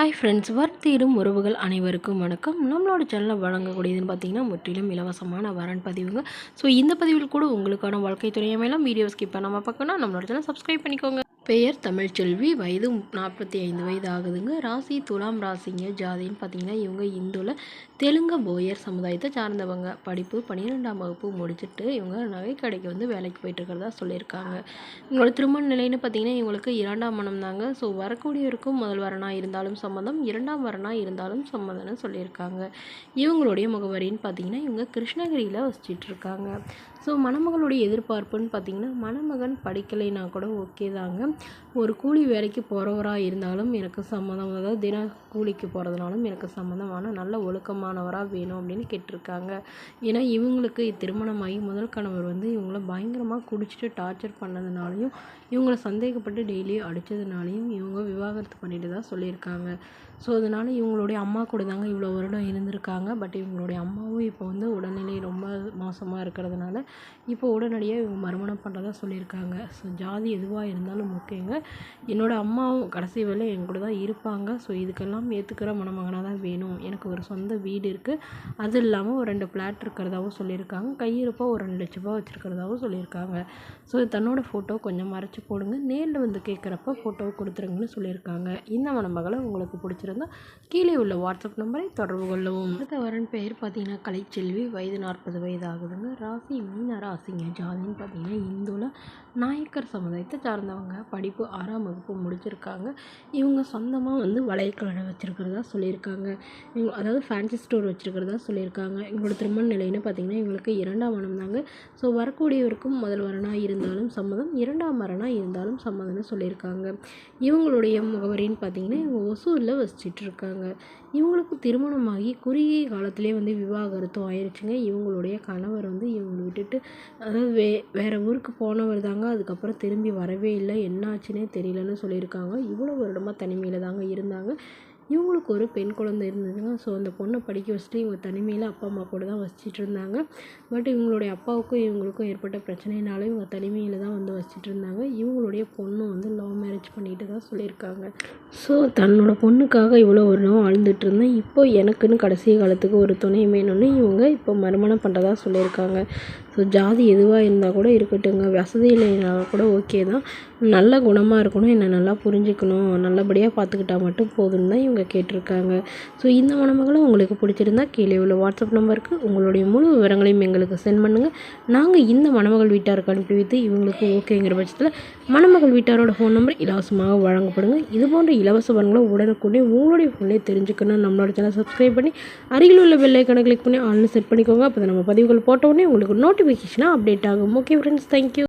Hi friends, வர்த்தீரும் உறவுகள் அனைவருக்கும் வணக்கம். நம்மளோட சேனலில் வழங்கக்கூடியதுன்னு பார்த்தீங்கன்னா முற்றிலும் இலவசமான வரன் பதிவுங்க. ஸோ இந்த பதிவில் கூட உங்களுக்கான வாழ்க்கை துணையை மேலும் வீடியோ ஸ்கிப் பண்ணாமல் பார்க்கணும். நம்மளோட சேனல் சப்ஸ்கிரைப் பண்ணிக்கோங்க. பெயர் தமிழ்ச்செல்வி, வயது 45 வயது ஆகுதுங்க. ராசி துலாம் ராசிங்க. ஜாதின்னு பார்த்தீங்கன்னா இவங்க இந்துவில் தெலுங்கு போயர் சமுதாயத்தை சார்ந்தவங்க. படிப்பு 12ஆம் வகுப்பு முடிச்சுட்டு இவங்க நகைக்கடைக்கு வேலைக்கு போயிட்டு இருக்கிறதா சொல்லியிருக்காங்க. இவங்களோட திருமண நிலைன்னு பார்த்தீங்கன்னா இவங்களுக்கு 2ஆம் மனம் தாங்க. ஸோ வரக்கூடியவருக்கும் முதல் வரனாக இருந்தாலும் சம்மதம், 2ஆம் வரனாக இருந்தாலும் சம்மதம்னு சொல்லியிருக்காங்க. இவங்களுடைய முகவரின்னு பார்த்தீங்கன்னா இவங்க கிருஷ்ணகிரியில் வசிச்சிட்டு இருக்காங்க. ஸோ மணமகளுடைய எதிர்பார்ப்புன்னு பார்த்தீங்கன்னா மணமகன் படிக்கலைன்னா கூட ஓகே தாங்க. ஒரு கூலி வேலைக்கு போகிறவராக இருந்தாலும் எனக்கு சம்மதம், அதாவது தின கூலிக்கு போகிறதுனாலும் எனக்கு சம்மதமான நல்ல ஒழுக்கமானவராக வேணும் அப்படின்னு கேட்டிருக்காங்க. ஏன்னா இவங்களுக்கு திருமணமாகி முதல் கணவர் இவங்கள பயங்கரமாக குடிச்சிட்டு டார்ச்சர் பண்ணதுனாலையும் இவங்கள சந்தேகப்பட்டு டெய்லியும் அடித்ததுனாலையும் இவங்க விவாகரத்து பண்ணிட்டு தான் சொல்லியிருக்காங்க. ஸோ அதனால் இவங்களுடைய அம்மா கூட தாங்க இவ்வளோ வருடம் இருந்திருக்காங்க. பட் இவங்களுடைய அம்மாவும் இப்போ உடல்நிலை ரொம்ப மோசமாக இருக்கிறதுனால இப்போ உடனடியாக இவங்க மறுமணம் பண்ணுறதா சொல்லியிருக்காங்க. ஸோ ஜாதி எதுவாக இருந்தாலும் ஓகேங்க, என்னோடய அம்மாவும் கடைசி வேலை என் கூட தான் இருப்பாங்க. ஸோ இதுக்கெல்லாம் ஏற்றுக்கிற மணமகனாக தான் வேணும். எனக்கு ஒரு சொந்த வீடு இருக்குது, அது இல்லாமல் ஒரு 2 ஃப்ளாட் இருக்கிறதாகவும் சொல்லியிருக்காங்க. கையிருப்பாக ஒரு 2 லட்ச ரூபா வச்சுருக்கிறதாகவும் சொல்லியிருக்காங்க. ஸோ தன்னோட ஃபோட்டோ கொஞ்சம் மறைச்சி போடுங்க, நேரில் கேட்குறப்ப ஃபோட்டோவை கொடுத்துருங்கன்னு சொல்லியிருக்காங்க. இந்த மணமகளை உங்களுக்கு பிடிச்சிருந்தா கீழே உள்ள வாட்ஸ்அப் நம்பரை தொடர்பு கொள்ளவும். அடுத்த வரன் பெயர் பார்த்தீங்கன்னா கலைச்செல்வி, வயது 40 வயது ஆகுதுங்க. ராசி மீன ராசிங்க. ஜாதின்னு பார்த்தீங்கன்னா இந்துவில் நாயக்கர் சமுதாயத்தை சார்ந்தவங்க. படிப்பு 6ஆம் வகுப்பு முடிச்சிருக்காங்க. இவங்க சொந்தமாக வளையக்கடை வச்சுருக்கிறதா சொல்லியிருக்காங்க. அதாவது ஃபேன்சி ஸ்டோர் வச்சுருக்கிறதா சொல்லியிருக்காங்க. இவங்களோட திருமண நிலைன்னு பார்த்தீங்கன்னா இவங்களுக்கு 2ஆம் மனம் தாங்க. ஸோ வரக்கூடியவருக்கும் முதல் வரனாக இருந்தாலும் சம்மதம், 2ஆம் வரனாக இருந்தாலும் சம்மதம்னு சொல்லியிருக்காங்க. இவங்களுடைய முகவரின்னு பார்த்தீங்கன்னா இவங்க ஒசூரில் வசிச்சிட்டு இருக்காங்க. இவங்களுக்கு திருமணமாகி குறுகிய காலத்திலே விவாகரத்தும் ஆயிடுச்சுங்க. இவங்களுடைய கணவர் இவங்களை விட்டுட்டு அதாவது வேறு ஊருக்கு போனவர் தாங்க. அதுக்கப்புறம் திரும்பி வரவே இல்லை, என்ன ஆச்சுன்னே தெரியலன்னு சொல்லியிருக்காங்க. இவ்வளோ வருடமாக தனிமையில் தாங்க இருந்தாங்க. இவங்களுக்கு ஒரு பெண் குழந்தை இருந்ததுங்க. ஸோ அந்த பொண்ணை படிக்க வச்சுட்டு இவங்க தனிமையில் அப்பா அம்மா கூட தான் வசிச்சிட்டு இருந்தாங்க. பட் இவங்களுடைய அப்பாவுக்கும் இவங்களுக்கும் ஏற்பட்ட பிரச்சனைனால இவங்க தனிமையில் தான் வசிச்சிட்டு இருந்தாங்க. இவங்களுடைய பொண்ணு லவ் மேரேஜ் பண்ணிட்டு தான் சொல்லியிருக்காங்க. ஸோ தன்னோட பொண்ணுக்காக இவ்வளோ வருடம் வாழ்ந்துட்டு இருந்தேன், இப்போ எனக்குன்னு கடைசி காலத்துக்கு ஒரு துணை வேணும்னு இவங்க இப்போ மறுமணம் பண்ணுறதா சொல்லியிருக்காங்க. ஸோ ஜாதி எதுவாக இருந்தால் கூட இருக்கட்டுங்க, வசதி இல்லைனா கூட ஓகே தான், நல்ல குணமாக இருக்கணும், என்னை நல்லா புரிஞ்சுக்கணும், நல்லபடியாக பார்த்துக்கிட்டா மட்டும் போதும்னு தான் இவங்க கேட்டிருக்காங்க. ஸோ இந்த மணமகளும் உங்களுக்கு பிடிச்சிருந்தா கீழே உள்ள வாட்ஸ்அப் நம்பருக்கு உங்களுடைய முழு விவரங்களையும் எங்களுக்கு சென்ட் பண்ணுங்கள். நாங்கள் இந்த மணமகள் வீட்டாருக்கு அனுப்பி வைத்து இவங்களுக்கு ஓகேங்கிற பட்சத்தில் மணமகள் வீட்டாரோட ஃபோன் நம்பர் இலவசமாக வழங்கப்படுங்க. இது போன்ற இலவச வரங்களை உடனுக்குடனே உங்களுடைய ஃபோன்லேயே தெரிஞ்சுக்கணும். நம்மளோட சேனல் சப்ஸ்கிரைப் பண்ணி அருகில் உள்ள பெல் ஐக்கானை கிளிக் பண்ணி ஆன்லைன் செட் பண்ணிக்கோங்க. அப்போ நம்ம பதிவுகள் போட்ட உடனே உங்களுக்கு நோட்டிஃபிகேஷனாக அப்டேட் ஆகும். Okay friends, thank you.